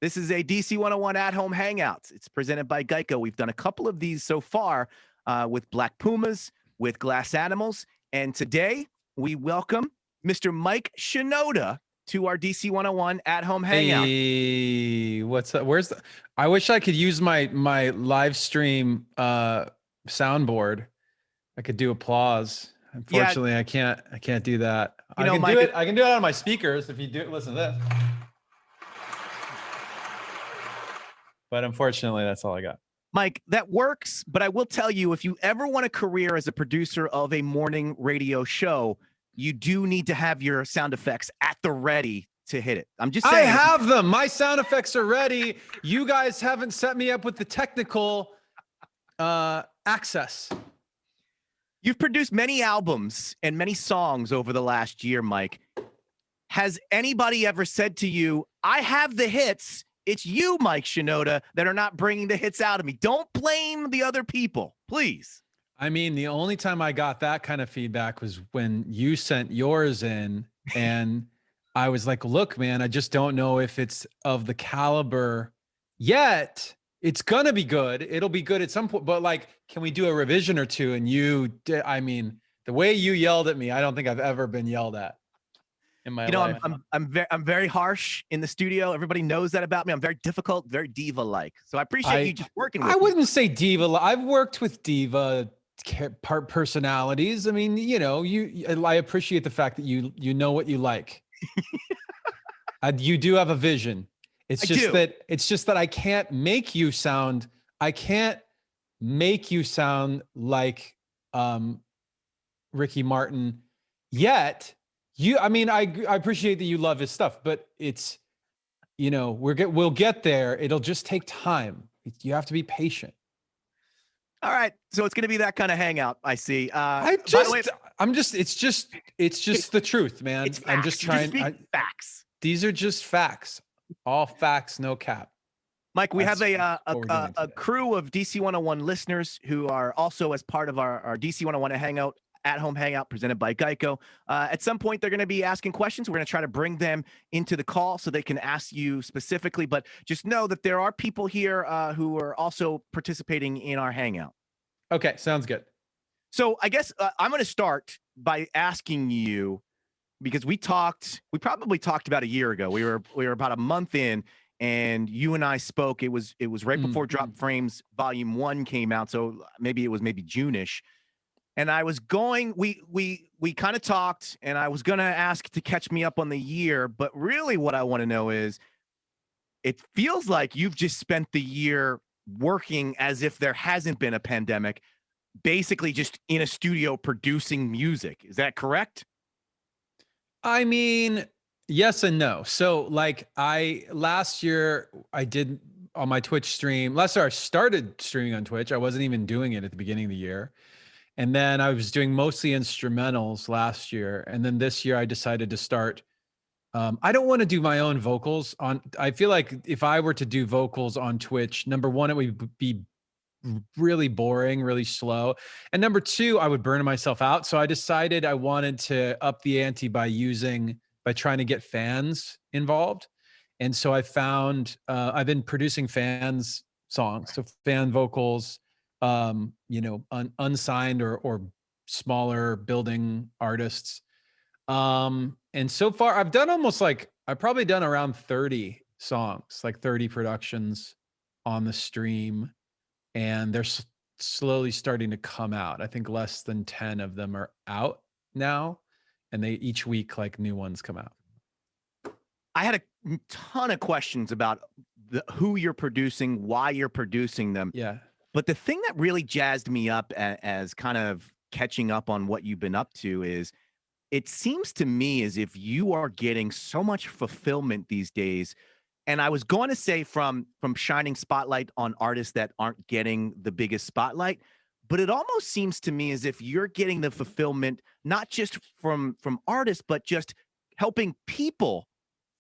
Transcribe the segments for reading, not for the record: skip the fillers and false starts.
This is a DC101 at-home hangout. It's presented by Geico. We've done a couple of these so far with Black Pumas, with Glass Animals, and today we welcome Mr. Mike Shinoda to our DC101 at-home hangout. Hey, what's up? Where's the? I wish I could use my live stream soundboard. I could do applause. Unfortunately, I can't do that. I can do it. I can do it on my speakers if you do. Listen to this. But unfortunately, that's all I got. Mike, that works, but I will tell you, if you ever want a career as a producer of a morning radio show, you do need to have your sound effects at the ready to hit it. I'm just saying. I have them. My sound effects are ready. You guys haven't set me up with the technical access. You've produced many albums and many songs over the last year, Mike. Has anybody ever said to you, I have the hits, it's you, Mike Shinoda, that are not bringing the hits out of me? Don't blame the other people, please. I mean, the only time I got that kind of feedback was when you sent yours in, and I was like, look, man, I just don't know if it's of the caliber yet. It's going to be good. It'll be good at some point, but like, can we do a revision or two? And I mean, the way you yelled at me, I don't think I've ever been yelled at in my life. I'm very harsh in the studio. Everybody knows that about me. I'm very difficult, very diva-like. So I appreciate you just working with me. I wouldn't say diva. I've worked with diva personalities. I mean, you know, I appreciate the fact that you know what you like. You do have a vision. It's just that I can't make you sound like Ricky Martin yet. I mean, I appreciate that you love his stuff, but it's, you know, we'll get there. It'll just take time. You have to be patient. All right. So it's going to be that kind of hangout, I see. It's just the truth, man. I'm just trying. Facts. These are just facts. All facts, no cap. Mike, we have a crew of DC101 listeners who are also as part of our DC101 hangout, at-home hangout presented by Geico. At some point, they're going to be asking questions. We're going to try to bring them into the call so they can ask you specifically. But just know that there are people here who are also participating in our hangout. Okay, sounds good. So I guess I'm going to start by asking you, because we probably talked about a year ago. We were about a month in, and you and I spoke. It was right before Drop Frames Volume 1 came out, so maybe it was June-ish. And I was going, we kind of talked, and I was going to ask to catch me up on the year, but really what I want to know is, it feels like you've just spent the year working as if there hasn't been a pandemic, basically just in a studio producing music. Is that correct? I mean, yes and no. So like last year I did on my Twitch stream. Last year I started streaming on Twitch. I wasn't even doing it at the beginning of the year. And then I was doing mostly instrumentals last year. And then this year I decided to start. I don't want to do my own vocals I feel like if I were to do vocals on Twitch, number one, it would be really boring, really slow. And number two, I would burn myself out. So I decided I wanted to up the ante by trying to get fans involved. And so I found, I've been producing fans songs, so fan vocals, you know, unsigned or smaller building artists. And so far I've probably done around 30 songs, like 30 productions on the stream. And they're slowly starting to come out. I think less than 10 of them are out now. And each week, like new ones come out. I had a ton of questions about who you're producing, why you're producing them. Yeah. But the thing that really jazzed me up as kind of catching up on what you've been up to is, it seems to me as if you are getting so much fulfillment these days. And I was going to say from shining spotlight on artists that aren't getting the biggest spotlight, but it almost seems to me as if you're getting the fulfillment, not just from artists, but just helping people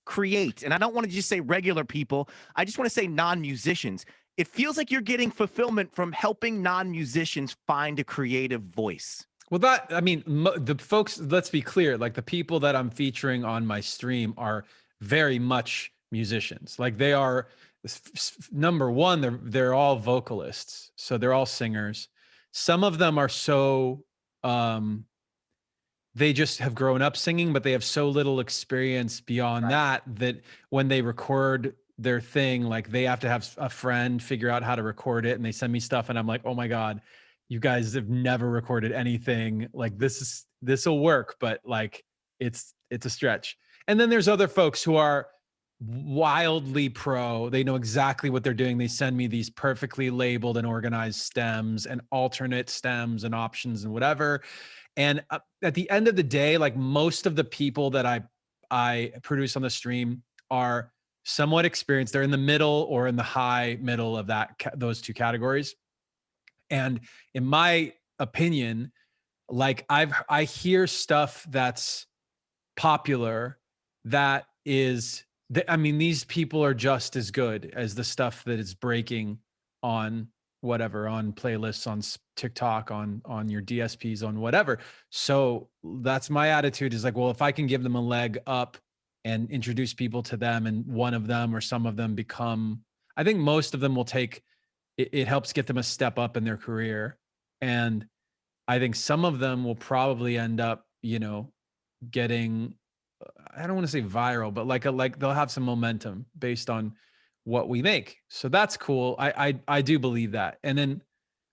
create. And I don't want to just say regular people. I just want to say non-musicians. It feels like you're getting fulfillment from helping non-musicians find a creative voice. Well, the folks, let's be clear, like the people that I'm featuring on my stream are very much musicians. Like they are number one, they're all vocalists. So they're all singers. Some of them are so they just have grown up singing, but they have so little experience beyond Right. that when they record their thing, like they have to have a friend figure out how to record it, and they send me stuff and I'm like, oh my God, you guys have never recorded anything. Like this will work, but like it's a stretch. And then there's other folks who are wildly pro. They know exactly what they're doing. They send me these perfectly labeled and organized stems and alternate stems and options and whatever. And at the end of the day, like most of the people that I produce on the stream are somewhat experienced. They're in the middle or in the high middle of those two categories. And in my opinion, like I hear stuff that's popular that is, I mean, these people are just as good as the stuff that is breaking on whatever, on playlists, on TikTok, on your DSPs, on whatever. So that's my attitude, is like, well, if I can give them a leg up and introduce people to them, and one of them or some of them become, I think most of them will take it helps get them a step up in their career. And I think some of them will probably end up, getting, I don't want to say viral, but like they'll have some momentum based on what we make. So that's cool. I do believe that. And then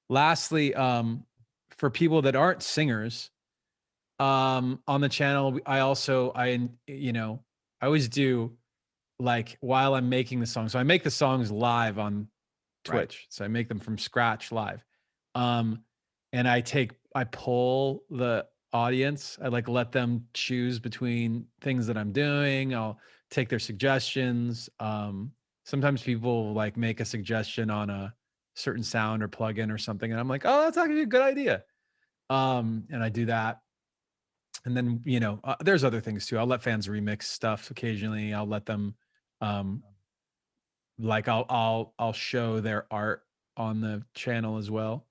lastly, for people that aren't singers, on the channel, I always do, like, while I'm making the song. So I make the songs live on Right. Twitch. So I make them from scratch live. Um, and I poll the audience. I like let them choose between things that I'm doing. I'll take their suggestions. Sometimes people like make a suggestion on a certain sound or plugin or something, and I'm like, oh, that's actually a good idea. And I do that. And then, there's other things too. I'll let fans remix stuff occasionally. I'll let them, um, like I'll show their art on the channel as well,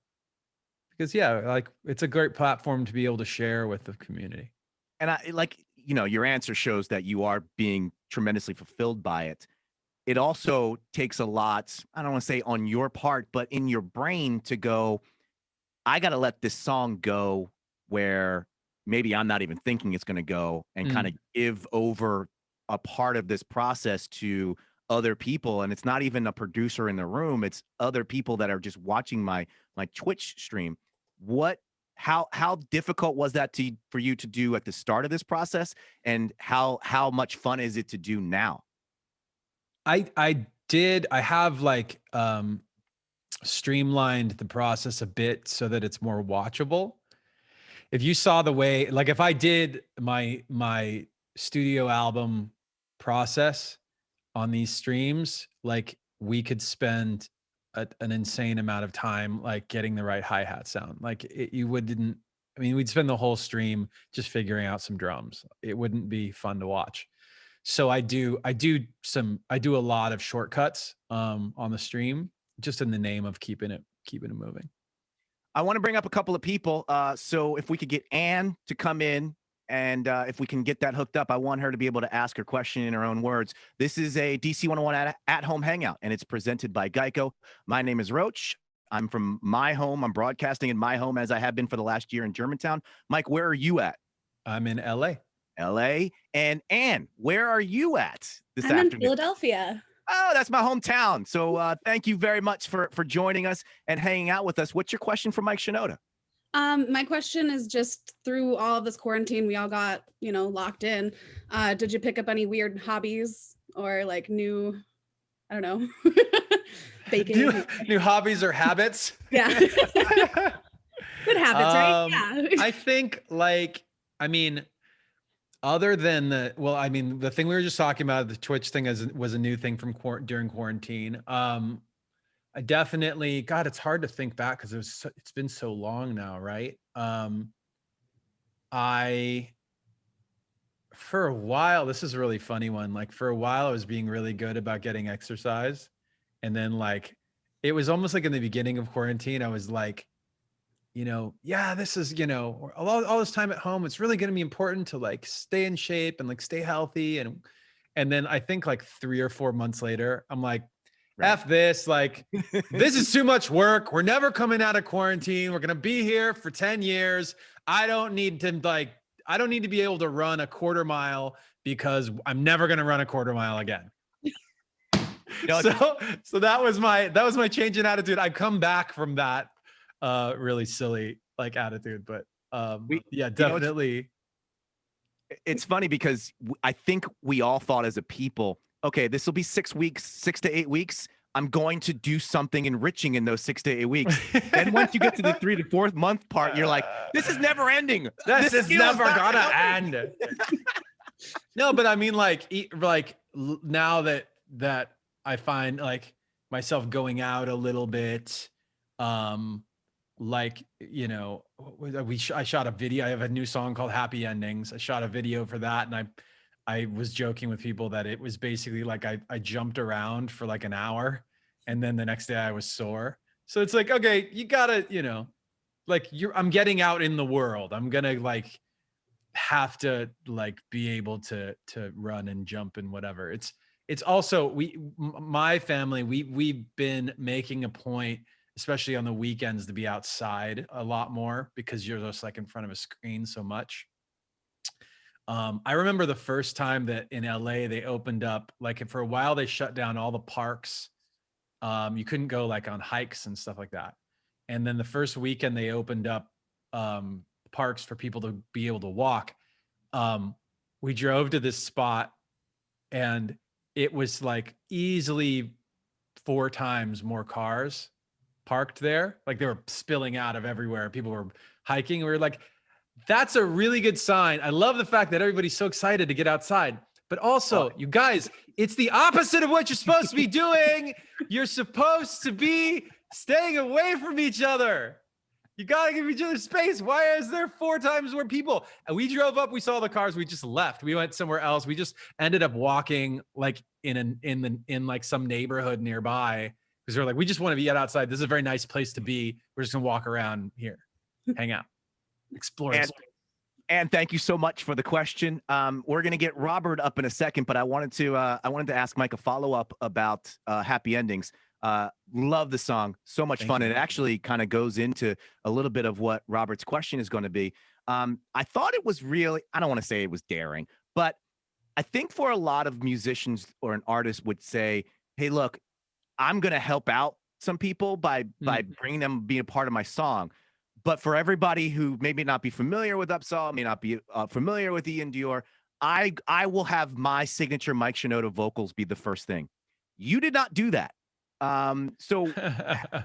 because yeah, like it's a great platform to be able to share with the community. And I like, your answer shows that you are being tremendously fulfilled by it. It also takes a lot, I don't want to say on your part, but in your brain to go, I got to let this song go where maybe I'm not even thinking it's going to go, and kind Mm. of give over a part of this process to other people. And it's not even a producer in the room, it's other people that are just watching my Twitch stream. What how difficult was that for you to do at the start of this process, and how much fun is it to do now? I have like streamlined the process a bit so that it's more watchable. If you saw the way, like if I did my studio album process on these streams, like we could spend an insane amount of time like getting the right hi-hat sound. Like you wouldn't, I mean, we'd spend the whole stream just figuring out some drums. It wouldn't be fun to watch. So I do a lot of shortcuts on the stream, just in the name of keeping it moving. I want to bring up a couple of people. So if we could get Anne to come in, and if we can get that hooked up, I want her to be able to ask her question in her own words. This is a DC101 at home hangout, and it's presented by Geico. My name is Roach. I'm from my home. I'm broadcasting in my home, as I have been for the last year in Germantown. Mike, where are you at? I'm in LA. LA. And Anne, where are you at this I'm in afternoon? Philadelphia. Oh, that's my hometown. So thank you very much for joining us and hanging out with us. What's your question for Mike Shinoda? My question is, just through all of this quarantine, we all got, locked in. Did you pick up any weird hobbies or like new, I don't know, baking? New hobbies or habits? Yeah. Good habits, right? Yeah. I think other than the thing we were just talking about, the Twitch thing was a new thing from during quarantine. I definitely, God, it's hard to think back because it's been so long now, right? For a while, this is a really funny one. Like for a while, I was being really good about getting exercise. And then like, it was almost like in the beginning of quarantine, I was like, yeah, this is, all this time at home, it's really going to be important to like stay in shape and like stay healthy. And And then I think like 3 or 4 months later, I'm like, Right. F this, like, this is too much work. We're never coming out of quarantine. We're going to be here for 10 years. I don't need to be able to run a quarter mile because I'm never going to run a quarter mile again. No, So that was my change in attitude. I come back from that really silly like attitude, but yeah, you know, definitely. it's funny because I think we all thought as a people, okay, this will be 6 weeks, 6 to 8 weeks. I'm going to do something enriching in those 6 to 8 weeks. Then once you get to the 3 to 4th month part, you're like, this is never ending. This is skill never not gonna helping." end. No, but I mean, like, now that I find like myself going out a little bit, like, you know, I shot a video. I have a new song called Happy Endings. I shot a video for that, and I was joking with people that it was basically like I jumped around for like an hour, and then the next day I was sore. So it's like, okay, you gotta, you know, like I'm getting out in the world. I'm gonna like have to like be able to run and jump and whatever. It's also my family, we've been making a point, especially on the weekends, to be outside a lot more because you're just like in front of a screen so much. I remember the first time that in LA they opened up, like for a while they shut down all the parks. You couldn't go like on hikes and stuff like that. And then the first weekend they opened up parks for people to be able to walk. We drove to this spot and it was like easily 4 times more cars parked there. Like they were spilling out of everywhere. People were hiking. We were like, that's a really good sign. I love the fact that everybody's so excited to get outside. But also, you guys, it's the opposite of what you're supposed to be doing. You're supposed to be staying away from each other. You gotta give each other space. Why is there 4 times more people? And we drove up, we saw the cars, we just left. We went somewhere else. We just ended up walking like in like some neighborhood nearby because we're like, we just want to get outside. This is a very nice place to be. We're just gonna walk around here, hang out, explore. And thank you so much for the question. We're gonna get Robert up in a second, but I wanted to ask Mike a follow-up about Happy Endings. Love the song, so much fun. And it actually kind of goes into a little bit of what Robert's question is going to be. I thought it was really, I don't want to say it was daring, but I think for a lot of musicians or an artist would say, hey, look, I'm going to help out some people by bringing them being a part of my song. But for everybody who maybe not be familiar with Upsahl, may not be familiar with Ian Dior, I will have my signature Mike Shinoda vocals be the first thing. You did not do that. So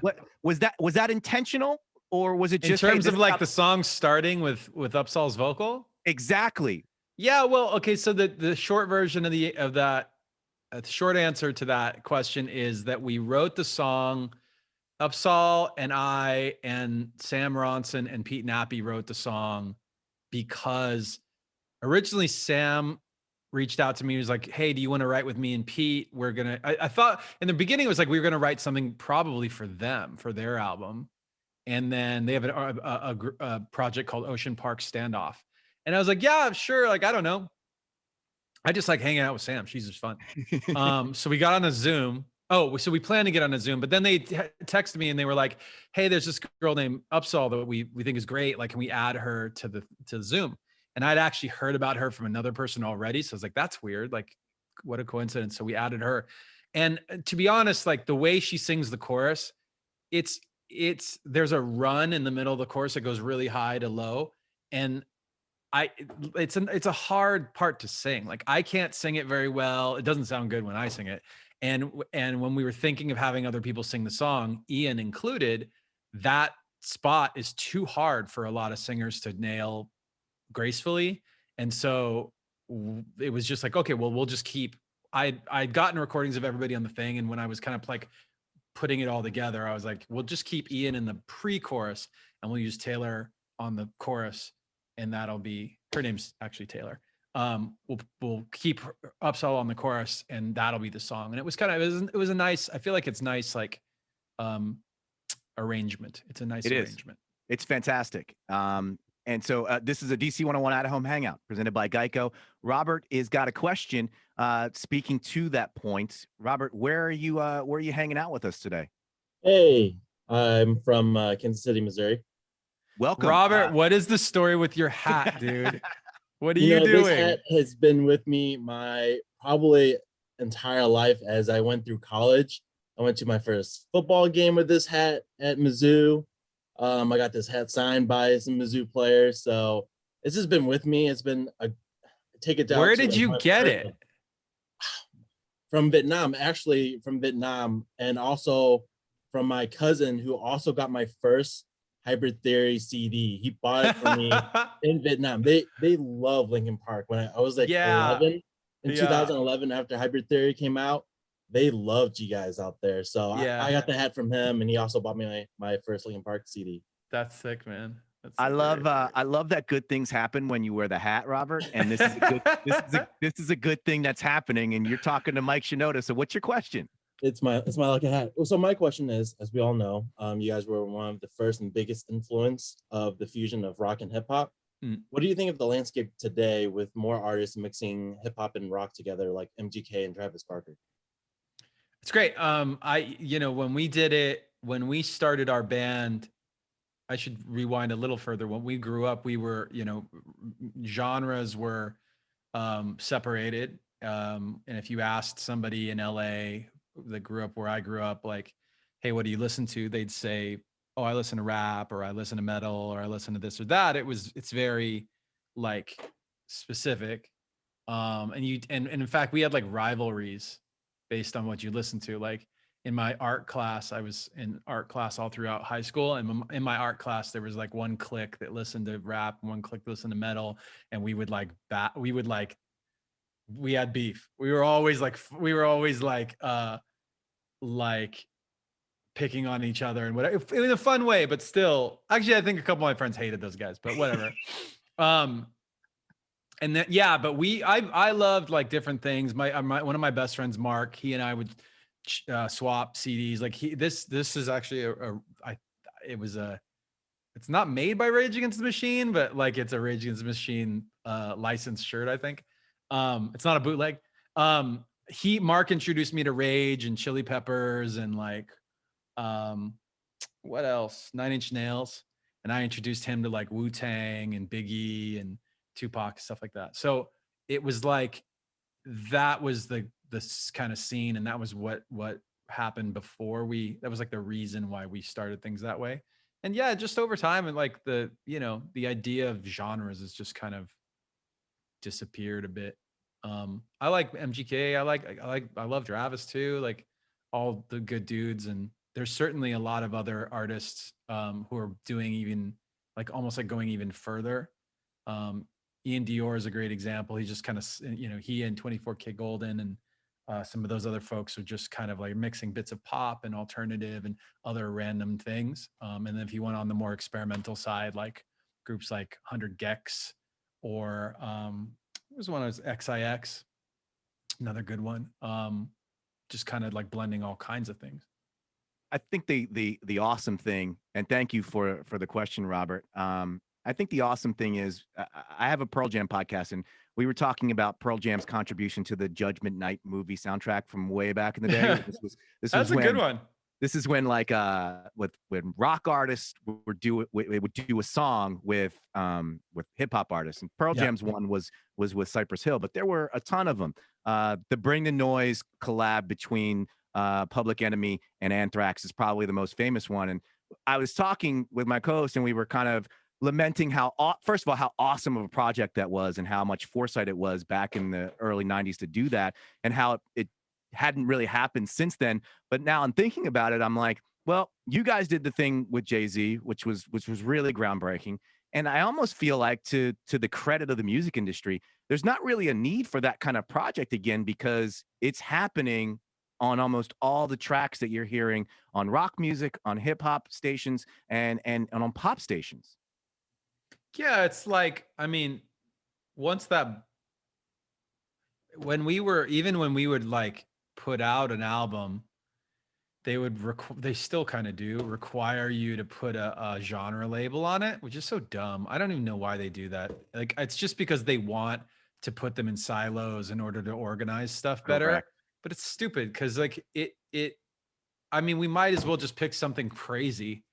what was that intentional, or was it just in terms of like the song starting with Upsahl's vocal? Exactly. Yeah, well, okay, so the short version of that the short answer to that question is that we wrote the song. Upsahl and I and Sam Ronson and Pete Nappy wrote the song because originally Sam reached out to me. He was like, hey, do you want to write with me and Pete? I thought in the beginning it was like we were going to write something probably for them, for their album. And then they have a project called Ocean Park Standoff. And I was like, yeah, sure. Like, I don't know. I just like hanging out with Sam. She's just fun. So we got on a Zoom. Oh, so we planned to get on a Zoom, but then they texted me and they were like, hey, there's this girl named Upsahl that we think is great. Like, can we add her to the Zoom? And I'd actually heard about her from another person already. So I was like, that's weird. Like, what a coincidence. So we added her. And to be honest, like the way she sings the chorus, there's a run in the middle of the chorus that goes really high to low. And it's a hard part to sing. Like I can't sing it very well. It doesn't sound good when I sing it. And when we were thinking of having other people sing the song, Ian included, that spot is too hard for a lot of singers to nail gracefully. And so it was just like, okay, well, we'll just keep, I'd gotten recordings of everybody on the thing. And when I was kind of like putting it all together, I was like, we'll just keep Ian in the pre-chorus and we'll use Taylor on the chorus. And that'll be, her name's actually Taylor. We'll keep Upsahl on the chorus and that'll be the song. And it was it was a nice, I feel like it's nice, like arrangement. It's a nice arrangement. It's fantastic. And so this is a DC101 at-home hangout presented by Geico. Robert is got a question. Speaking to that point, Robert, where are you hanging out with us today? Hey, I'm from Kansas City, Missouri. Welcome. Robert, what is the story with your hat, dude? What are You you know, this doing? hat has been with me my probably entire life as I went through college. I went to my first football game with this hat at Mizzou. I got this hat signed by some Mizzou players. So it's just been with me. It's been a take it down Where to did you my get personal- it? From Vietnam, actually from Vietnam, and also from my cousin who also got my first Hybrid Theory CD. He bought it for me in Vietnam. They love Linkin Park. When I was like Yeah. 11 in Yeah. 2011 after Hybrid Theory came out, they loved you guys out there. So Yeah. I got the hat from him, and he also bought me my first Linkin Park CD. That's sick, man. That's I so love great. I love that good things happen when you wear the hat, Robert. And this is a good this is a good thing that's happening. And you're talking to Mike Shinoda. So what's your question? It's my lucky hat. So my question is, as we all know, you guys were one of the first and biggest influence of the fusion of rock and hip hop. What do you think of the landscape today with more artists mixing hip hop and rock together, like MGK and Travis Barker? It's great. When we started our band, I should rewind a little further. When we grew up, we were, genres were separated. And if you asked somebody in LA that grew up where I grew up, like, hey, what do you listen to? They'd say, oh, I listen to rap, or I listen to metal, or I listen to this or that. It's very like specific. And in fact, we had like rivalries based on what you listen to. Like in my art class, I was in art class all throughout high school. And in my art class, there was like one clique that listened to rap, one clique that listened to metal. And we had beef. We were always like picking on each other and whatever, in a fun way, but still, actually, I think a couple of my friends hated those guys, but whatever. And then, yeah, but I loved like different things. One of my best friends, Mark, he and I would swap CDs. Like this is actually it's not made by Rage Against the Machine, but like it's a Rage Against the Machine licensed shirt, I think. It's not a bootleg. Mark introduced me to Rage and Chili Peppers and like what else? 9 Inch Nails. And I introduced him to like Wu-Tang and Biggie and Tupac, stuff like that. So it was like that was this kind of scene, and that was what happened before that was like the reason why we started things that way. And yeah, just over time, and like the idea of genres has just kind of disappeared a bit. I like MGK. I love Travis too. Like all the good dudes, and there's certainly a lot of other artists who are doing even like almost like going even further. Ian Dior is a great example. He just kind of, he and 24K Golden and some of those other folks are just kind of like mixing bits of pop and alternative and other random things. And then if you went on the more experimental side, like groups like 100 Gex or what was one of those XIX, another good one. Just kind of like blending all kinds of things. I think the awesome thing, and thank you for the question, Robert. I think the awesome thing is I have a Pearl Jam podcast, and we were talking about Pearl Jam's contribution to the Judgment Night movie soundtrack from way back in the day. That's a good one. This is when like when rock artists would do a song with hip hop artists, and Pearl Jam's one was with Cypress Hill, but there were a ton of them. The Bring the Noise collab between Public Enemy and Anthrax is probably the most famous one. And I was talking with my co-host, and we were kind of lamenting how first of all how awesome of a project that was, and how much foresight it was back in the early 90s to do that, and how it hadn't really happened since then. But now I'm thinking about it, I'm like, well, you guys did the thing with Jay-Z, which was really groundbreaking. And I almost feel like to the credit of the music industry, there's not really a need for that kind of project again, because it's happening on almost all the tracks that you're hearing on rock music, on hip hop stations, and on pop stations. Yeah, it's like, I mean, when we would like put out an album, they still kind of do require you to put a genre label on it, which is so dumb. I don't even know why they do that. Like, it's just because they want to put them in silos in order to organize stuff better. Correct. But it's stupid because like I mean, we might as well just pick something crazy,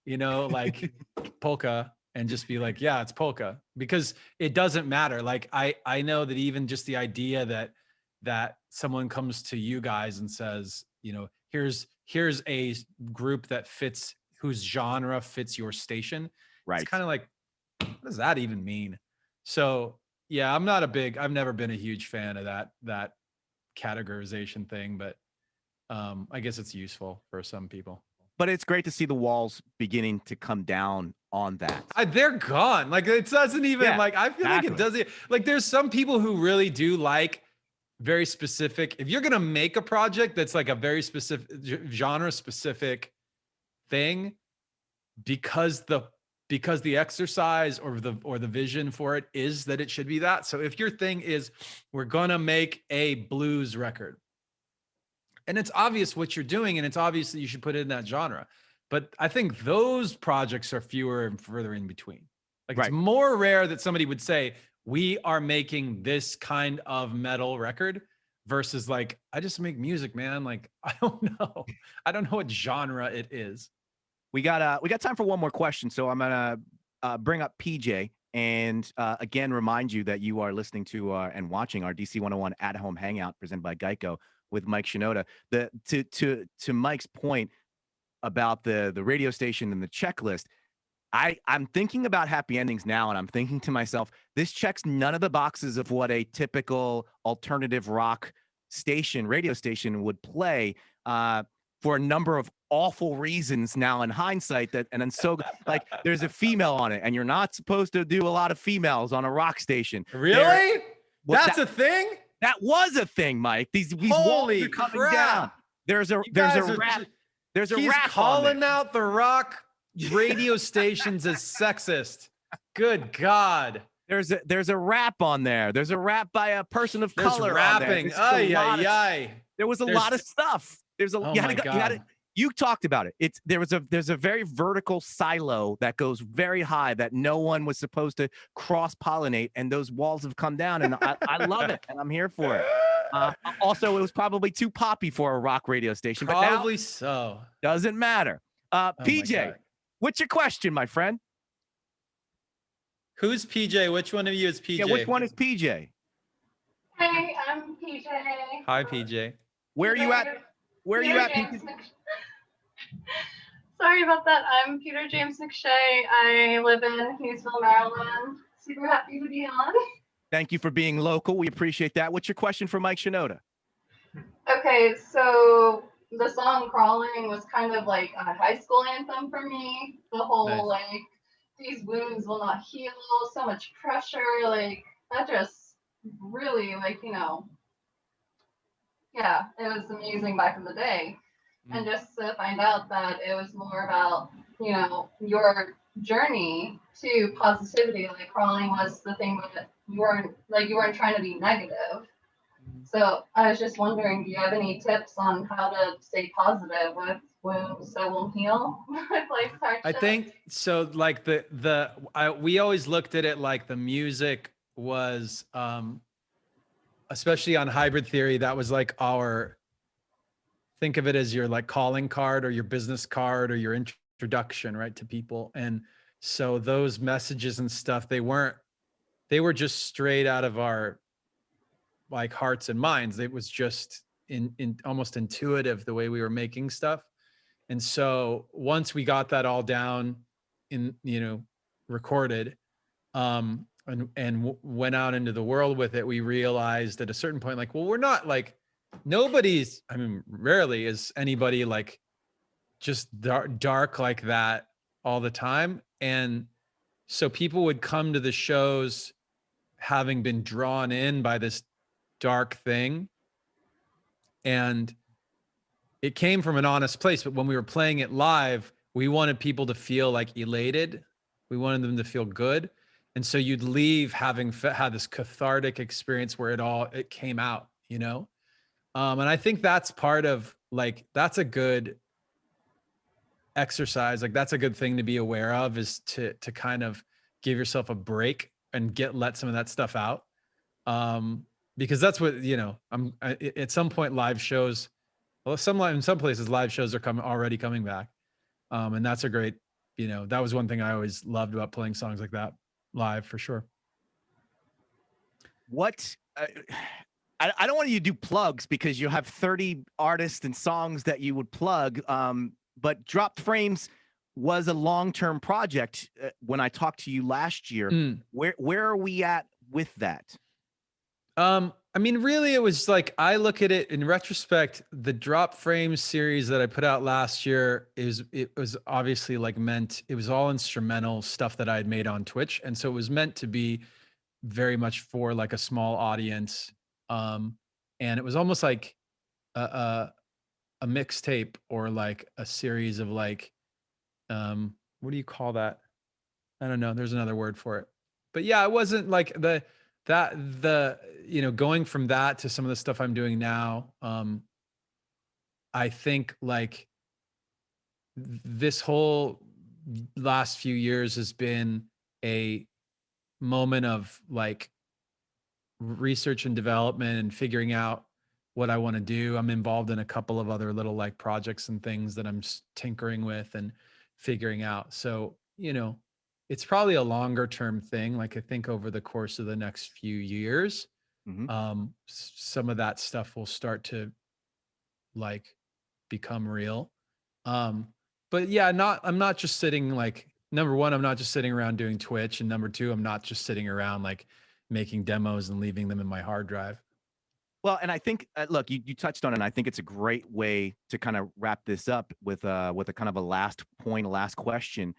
like polka, and just be like, yeah, it's polka, because it doesn't matter. Like I know that even just the idea that someone comes to you guys and says, here's a group that fits, whose genre fits your station. Right. It's kind of like, what does that even mean? So yeah, I've never been a huge fan of that categorization thing, but I guess it's useful for some people. But it's great to see the walls beginning to come down on that. They're gone. Like, it doesn't even like, I feel like it doesn't, like, there's some people who really do like very specific. If you're going to make a project that's like a very specific genre specific thing, because the exercise or the vision for it is that it should be that. So if your thing is, we're going to make a blues record, and it's obvious what you're doing, and it's obvious that you should put it in that genre. But I think those projects are fewer and further in between. Like, it's more rare that somebody would say, we are making this kind of metal record, versus like, I just make music, man. Like, I don't know what genre it is. We got time for one more question. So I'm going to bring up PJ and again, remind you that you are listening to and watching our DC101 at-home hangout presented by Geico with Mike Shinoda. To Mike's point about the radio station and the checklist, I'm thinking about happy endings now, and I'm thinking to myself, this checks none of the boxes of what a typical alternative rock radio station would play for a number of awful reasons now in hindsight. And then so like, there's a female on it, and you're not supposed to do a lot of females on a rock station. Really? That's a thing? That was a thing, Mike. These walls are coming down. There's a rap. There's a he's rap calling out the rock radio stations as sexist. Good God. There's a rap on there. There's a rap by a person of color. Rapping. There was a lot of stuff. There's a you talked about it. There's a very vertical silo that goes very high that no one was supposed to cross-pollinate, and those walls have come down, and I love it, and I'm here for it. Also, it was probably too poppy for a rock radio station, probably, but now, so doesn't matter. PJ, what's your question, my friend? Who's PJ? Which one of you is PJ? Yeah, which one is PJ? Hey, I'm PJ. Hi, PJ. Where are you at? Where are you at, PJ? Sorry about that. I'm Peter James McShay. I live in Hughesville, Maryland. Super happy to be on. Thank you for being local. We appreciate that. What's your question for Mike Shinoda? Okay, so the song Crawling was kind of like a high school anthem for me. The whole like, these wounds will not heal, so much pressure, like that just really like, yeah, it was amazing back in the day. And just to find out that it was more about, your journey to positivity, like Crawling was the thing that you weren't trying to be negative. So I was just wondering, do you have any tips on how to stay positive with wounds so won't heal with life's hardships? I think so. Like we always looked at it like the music was, especially on Hybrid Theory, that was like think of it as your like calling card or your business card or your introduction, right, to people. And so those messages and stuff, they were just straight out of our like hearts and minds. It was just in almost intuitive the way we were making stuff. And so once we got that all down recorded, and went out into the world with it, we realized at a certain point, like, well, we're not like, rarely is anybody like just dark like that all the time. And so people would come to the shows having been drawn in by this dark thing. And it came from an honest place, but when we were playing it live, we wanted people to feel like elated. We wanted them to feel good. And so you'd leave having had this cathartic experience where it came out, And I think that's part of like, that's a good exercise. Like that's a good thing to be aware of, is to kind of give yourself a break and let some of that stuff out. Because that's what, at some point live shows, well, in some places live shows are already coming back. And that's a great, that was one thing I always loved about playing songs like that live, for sure. What I don't want you to do plugs because you have 30 artists and songs that you would plug. But Dropped Frames was a long-term project. When I talked to you last year, where are we at with that? I mean, really, it was like, I look at it in retrospect, the Drop Frames series that I put out last year it was obviously like it was all instrumental stuff that I had made on Twitch. And so it was meant to be very much for like a small audience. And it was almost like a mixtape, or like a series of like, what do you call that? I don't know. There's another word for it. But yeah, it wasn't like going from that to some of the stuff I'm doing now. I think like this whole last few years has been a moment of like research and development and figuring out what I want to do. I'm involved in a couple of other little like projects and things that I'm tinkering with and figuring out. So, it's probably a longer term thing. Like I think over the course of the next few years, some of that stuff will start to like become real. But yeah, I'm not just sitting like, number one, I'm not just sitting around doing Twitch. And number two, I'm not just sitting around like making demos and leaving them in my hard drive. Well, and I think, look, you touched on it, and I think it's a great way to kind of wrap this up with a kind of a last point, a last question.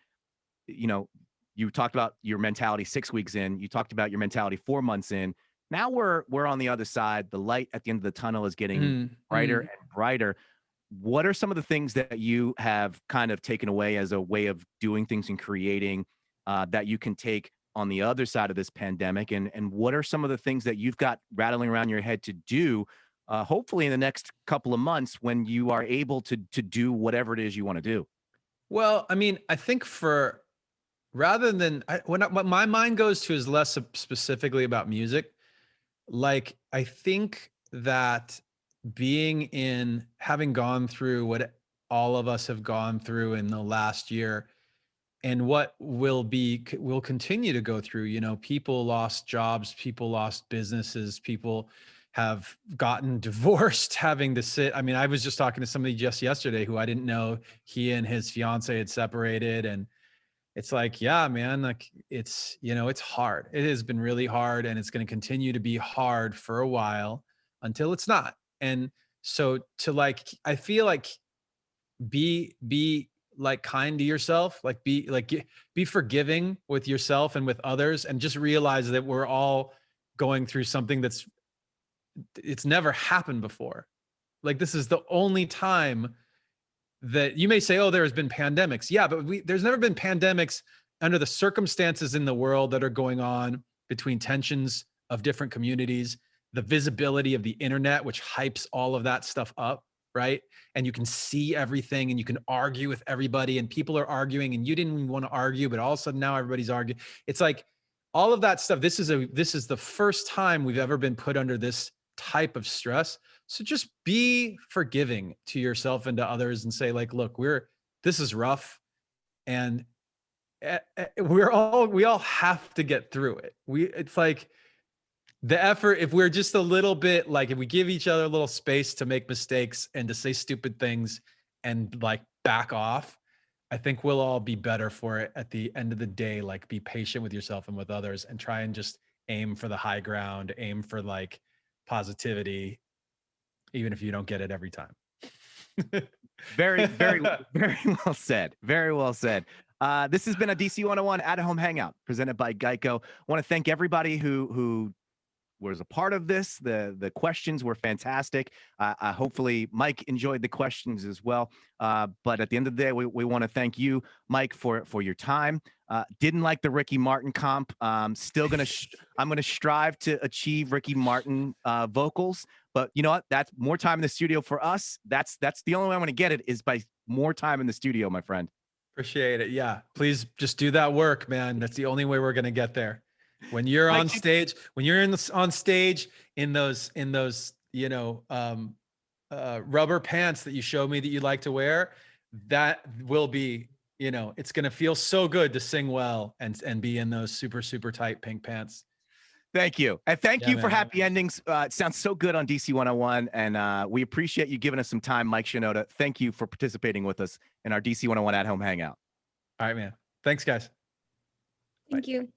You talked about your mentality 6 weeks in. You talked about your mentality 4 months in. Now we're on the other side. The light at the end of the tunnel is getting brighter and brighter. What are some of the things that you have kind of taken away as a way of doing things and creating that you can take on the other side of this pandemic? And what are some of the things that you've got rattling around your head to do, hopefully in the next couple of months when you are able to do whatever it is you want to do? Well, I mean, I think rather than what my mind goes to is less specifically about music. Like, I think that having gone through what all of us have gone through in the last year, and what will continue to go through, people lost jobs, people lost businesses, people have gotten divorced, having to sit. I mean, I was just talking to somebody just yesterday who I didn't know he and his fiance had separated. And it's like, yeah, man, like it's hard. It has been really hard, and it's going to continue to be hard for a while until it's not. And so I feel like be like kind to yourself, like be forgiving with yourself and with others, and just realize that we're all going through something it's never happened before. Like, this is the only time that you may say, oh, there has been pandemics. Yeah, but there's never been pandemics under the circumstances in the world that are going on, between tensions of different communities, the visibility of the internet, which hypes all of that stuff up, right? And you can see everything, and you can argue with everybody, and people are arguing, and you didn't even want to argue, but all of a sudden now everybody's arguing. It's like all of that stuff. This is the first time we've ever been put under this type of stress. So just be forgiving to yourself and to others, and say like, look, this is rough, and we all have to get through it. It's like the effort, if we're just a little bit, like if we give each other a little space to make mistakes and to say stupid things and like back off, I think we'll all be better for it at the end of the day. Like, be patient with yourself and with others, and try and just aim for the high ground, aim for like positivity, even if you don't get it every time. Very, very, very well said. Very well said. This has been a DC101 at-home hangout presented by Geico. I want to thank everybody who was a part of this. The questions were fantastic. Hopefully Mike enjoyed the questions as well. But at the end of the day, we want to thank you, Mike, for your time. Didn't like the Ricky Martin comp. Still gonna I'm gonna strive to achieve Ricky Martin vocals. But you know what? That's more time in the studio for us. That's the only way I'm gonna get it is by more time in the studio, my friend. Appreciate it. Yeah. Please just do that work, man. That's the only way we're going to get there. When you're Mike, on stage, when you're on stage in those, you know, rubber pants that you showed me that you like to wear, that will be, you know, it's going to feel so good to sing well and be in those super, super tight pink pants. Thank you. And thank Yeah, you for man. Happy Endings. It sounds so good on DC101. And we appreciate you giving us some time, Mike Shinoda. Thank you for participating with us in our DC101 at home hangout. All right, man. Thanks, guys. Thank you.